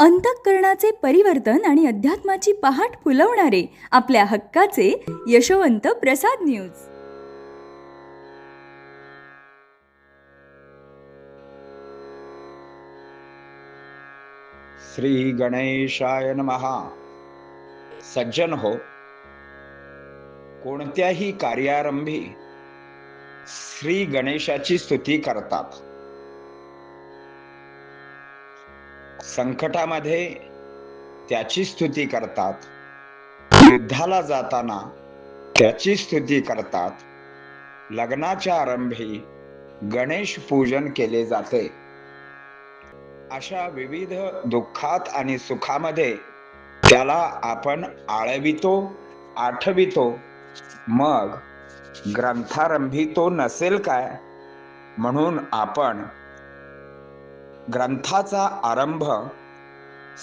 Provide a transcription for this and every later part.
अंतःकरणाचे परिवर्तन आणि अध्यात्माची पहाट फुलवणारे आपल्या हक्काचे यशोवंत प्रसाद न्यूज. श्री गणेशाय नमः. सज्जन हो, कोणत्याही कार्यारंभी श्री गणेशाची स्तुती करतात. संकटामध्ये त्याची स्तुती करतात, युद्धाला जाताना त्याची स्तुती करतात, लग्नाच्या आरंभी गणेश पूजन केले जाते. अशा विविध दुःखात आणि सुखामध्ये त्याला आपण आळवितो, आठवितो. मग ग्रंथारंभी तो नसेल काय? म्हणून आपण ग्रंथाचा आरंभ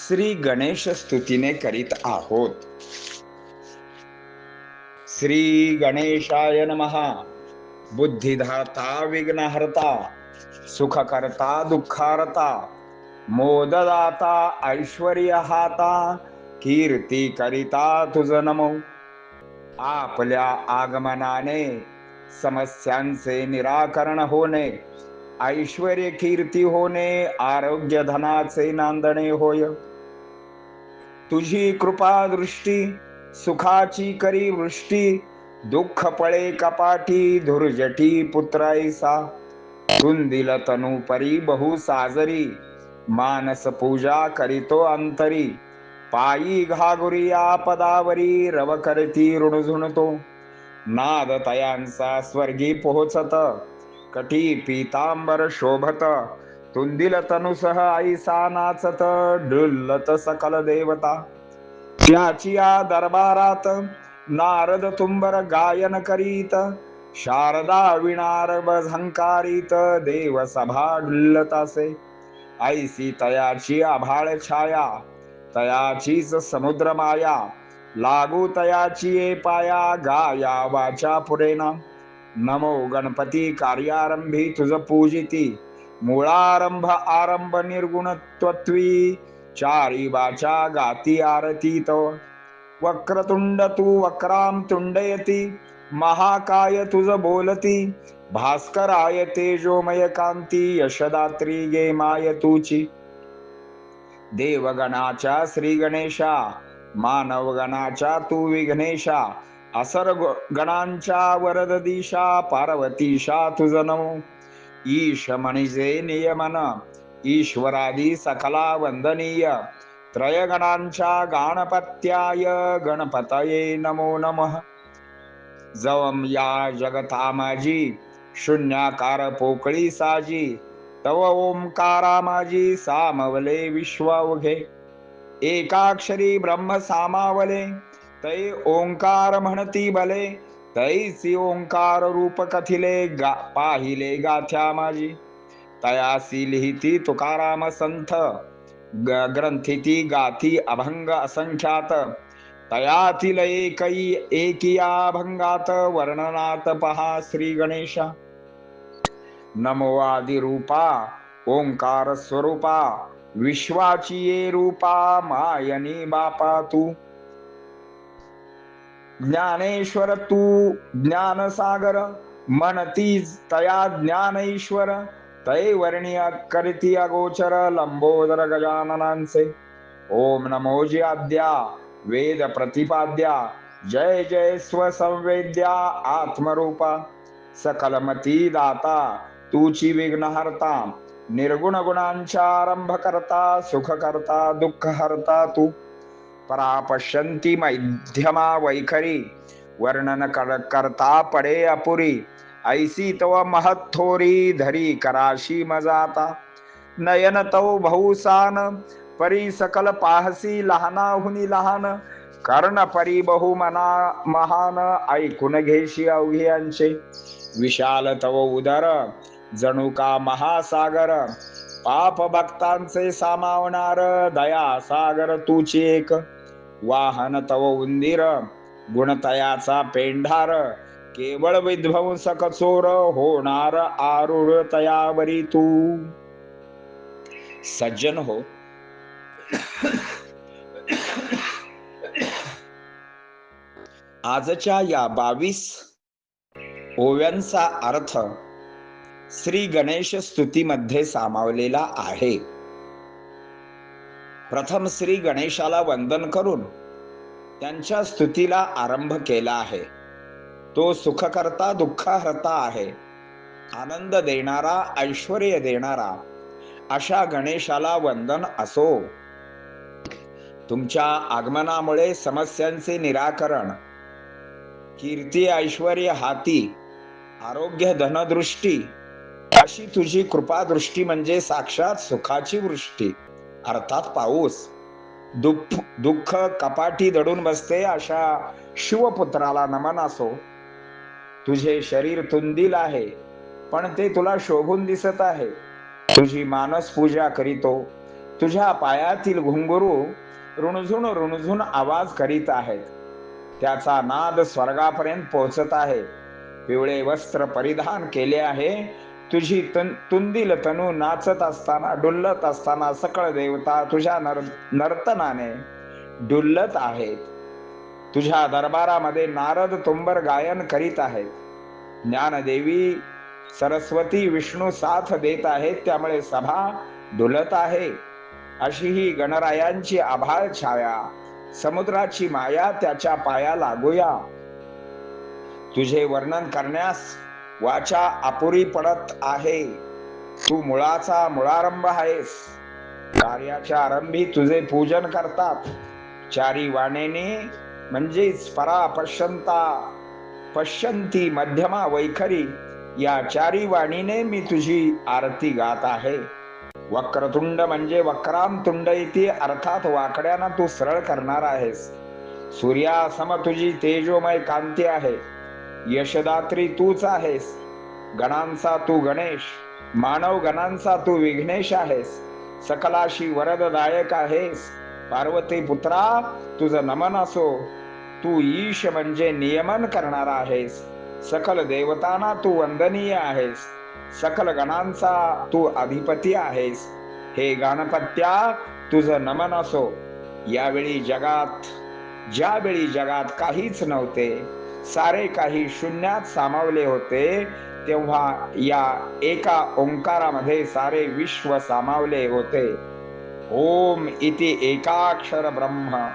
श्री गणेश स्तुतीने करीत आहोत. श्री गणेशाय नमः. बुद्धिदाता विघ्नहर्ता, सुखकर्ता दुःखारता, मोददाता ऐश्वर्यहाता, कीर्ती करिता तुझ नमो. आपल्या आगमनाने समस्यांचे निराकरण होणे, ऐश्वर्य कीर्ती होणे, आरोग्य धनाचे नांदणे होय. तुझी कृपा दृष्टी सुखाची करी वृष्टी, दुःख पळे कपाटी, धुर्जटी पुत्राईसा. तुंदिल तनु परी बहु साजरी, मानस पूजा करीतो अंतरी. पायी घागुरिया पदावरी, रव करती ऋणझुणतो. नाद तयांचा स्वर्गी पोहोचत, कटी पीतांबर शोभत. तुंदिल तनुसह ऐसा नाचत, डुल्लत सकल देवता. त्याची या दरबारात नारद तुंबर गायन करीत, शारदा विणारभ झंकारीत, देव सभा डुल्लतासे. ऐसी तयाची आभाळ छाया, तयाचीच समुद्र माया. लागू तयाची ये पाया, गाया वाचा पुरेना. नमो गणपती कार्यारंभी तुझ पूजिती, मूळारंभ आरंभ निर्गुणत्वत्वी. चारी वाचा गाती आरती तव. वक्रतुंड तू वक्राम तुंडयती, महाकाय तुझ बोलती. भास्कराय तेजोमय कांती, यशदात्री गे माय तुची. देवगणाच्या श्री गणेशा, मानवगणाच्या तू विघ्नेशा. असर गणांच्या वरद दिशा, पार्वतीशा तुझ नमो. ईश म्हणजे नियमन, ईश्वरादी सकला वंदनीय. त्रयगणांच्या गाणपत्याय, गणपतये नमो नमः. जवम या जगता माझी, शून्याकार पोकळी साजी. तव ओंकारा माझी, सामवले विश्व उघे. एकाक्षरी ब्रह्म सामावले, तै ओंकार म्हणती भले. तैसी ओंकार रूप कथिले, पाहिले गाथ्या माझी. तयासी लिहिती तुकाराम संथ, ग्रंथिती गाथी अभंग असंख्यात. तयातील एकिया भंगात, वर्णनात पहा श्री गणेशा. नमो आदि रूपा, ओंकार स्वरूपा. विश्वाची ये रूपा, मायनी बापा तू. ज्ञानेश्वर तू ज्ञानसागर, म्हणती तया ज्ञानेश्वर. तै वर्णीय करती अगोचर, लंबोदर गजाननांचे. ओम नमो आद्या, वेद प्रतिपाद्या. जय जय स्वसंवेद्या, आत्मरूपा. सकलमती दाता, तूची विघ्नहर्ता. निर्गुण गुणांच्या आरंभ करता, सुख करता दुःख हरता तू. परापश्यंती मध्यमा वैखरी, वर्णन करता पडे अपुरी. ऐसी तव महत्थोरी, धरी कराशी मजाता. नयन तव बहुसान, परी सकल पाहसी लहानाहुनी लहान. कर्ण परी बहुमना महान, ऐकून घेशी अवघियांचे. विशाल तव उदर, जणू का महासागर. पाप भक्तांचे सामावणार, दया सागर तूची एक. वाहन तव उंदीर, गुणतयाचा पेंढार. केवळ विध्वंसक चोर, होणार आरूढ तयावरी तू. सज्जन हो, आजच्या या 22 ओव्यांचा अर्थ श्री गणेश स्तुतीमध्ये सामावलेला आहे. प्रथम श्री गणेशाला वंदन करून त्यांच्या स्तुतीला आरंभ केला आहे. तो सुखकर्ता दुःखहर्ता आहे, आनंद देणारा ऐश्वर्य देणारा अशा गणेशाला वंदन असो. तुमच्या आगमनामुळे समस्यांचे निराकरण, कीर्ती ऐश्वर्य हाती, आरोग्य धनदृष्टी अशी तुझी कृपादृष्टी म्हणजे साक्षात सुखाची वृष्टी अर्थात पाऊस. दुःख कपाटी दडून बसते अशा शिवपुत्राला नमन असो. तुझे शरीर तुंदील आहे, पण ते तुला शोभून दिसत आहे. तुझी मानस पूजा करीतो. तुझ्या पायातील घुंगरू रुणझुण रुणझुण आवाज करीत आहेत. त्याचा नाद स्वर्गापर्यंत पोहोचत आहे. पिवळे वस्त्र परिधान केले आहे. तुझी तुंदील तनू नाचत असताना डुल्लत असताना सकळ देवता तुझ्या नर्तनाने डुल्लत आहेत. तुझ्या दरबारामध्ये नारद तुंबर गायन करीत आहेत. ज्ञानदेवी सरस्वती विष्णू साथ देत आहेत, त्यामुळे सभा डुलत आहे. अशी ही गणरायांची आभाळ छाया, समुद्राची माया त्याच्या पाया लागूया. तुझे वर्णन करण्यास वाचा अपुरी पडत आहे. तू मुळाचा मुळारंभ आहेस. कार्याच्या आरंभी तुझे पूजन करतात. चारी वाणेने म्हणजेच परा पश्यंता पश्यंती मध्यमा वैखरी या चारी वाणीने मी तुझी आरती गात आहे. वक्रतुंड म्हणजे वक्राम तुंड इति अर्थात वाकड्याना तू सरळ करणार आहेस. सूर्यासम तुझी तेजोमय कांती आहे. यशदात्री तूच आहेस. गणांचा तू गणेश, मानव गणांचा तू विघ्नेश आहेस. सकलाशी वरददायक आहेस. पार्वती पुत्रा तुझं नमन असो. तू ईश म्हणजे नियमन करणारा आहेस. सकल देवतांना तू वंदनीय आहेस. सकल गणांचा तू अधिपती आहेस. हे गणपत्या तुझं नमन असो. ज्यावेळी जगात काहीच नव्हते, सारे काही शून्यात सामावले होते, तेव्हा या एका ओंकारामध्ये सारे विश्व सामावले होते. ओम इति एकाक्षर ब्रह्म,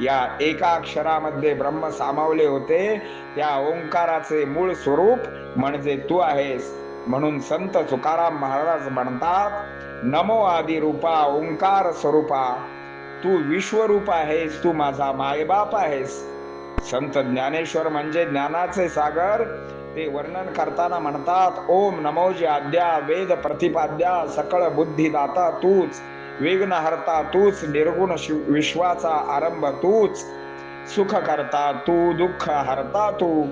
या एका अक्षरामध्ये ब्रह्म सामावले होते. त्या ओंकाराचे मूळ स्वरूप म्हणजे तू आहेस. म्हणून संत तुकाराम महाराज म्हणतात, नमो आदि रूपा ओंकार स्वरूपा, तू विश्वरूप आहेस, तू माझा मायबाप आहेस. संत ज्ञानेश्वर म्हणजे ज्ञानाचे सागर. ते वर्णन करताना म्हणतात, ओम नमोजी आद्या वेद प्रतिपाद्या सकळ बुद्धिदाता तूच, विघ्नहर्ता तूच, निर्गुण विश्वाचा आरंभ तूच, सुख करता तू, दुःख हरता तू.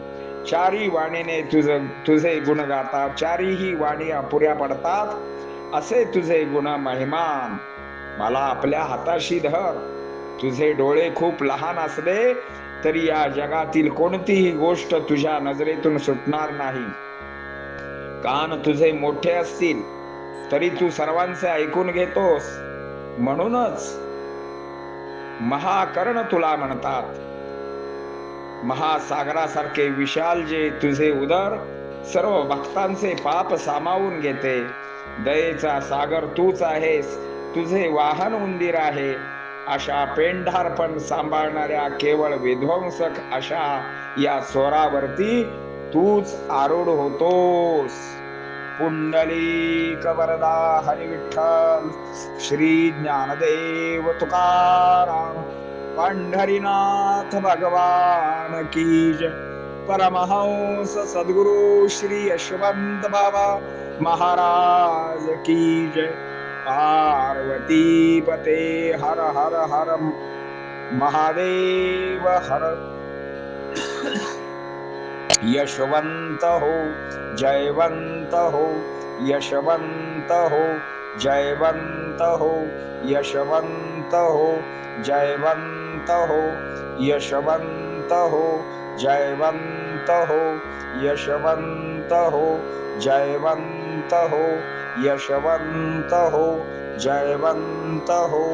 चारी वाणीने तुझे गुण गाता, चारीही वाणी अपुऱ्या पडतात. असे तुझे गुण महिमान. मला आपल्या हाताशी धर. तुझे डोळे खूप लहान असले तरी या जगातील कोणतीही गोष्ट तुझ्या नजरेतून सुटणार नाही. कान तुझे मोठे असतील तरी तू सर्वांचे ऐकून घेतोस. म्हणूनच महाकर्ण तुला म्हणतात. महासागरासारखे विशाल जे तुझे उदर सर्व भक्तांचे पाप सामावून घेते. दयेचा सागर तूच आहेस. तुझे वाहन उंदीर आहे. अशा पेंढारपण सांभाळणाऱ्या केवळ विध्वंसक अशा या स्वरावरती तूच आरूढ होतोस. पुंडलिक वरदा हरी विठ्ठल, श्री ज्ञानदेव तुकाराम, पंढरीनाथ भगवान की जय. परमहंस सद्गुरु श्री यशवंत बाबा महाराज की जय. पार्वती पते हर हर हर महादेव हर. यशवंत हो, जयवंत हो, यशवंत हो, जयवंत हो, यशवंत हो, जयवंत हो, यशवंत हो, जयवंत हो, यशवंत हो, जयवंत हो, यशवंत हो, जयवंत हो.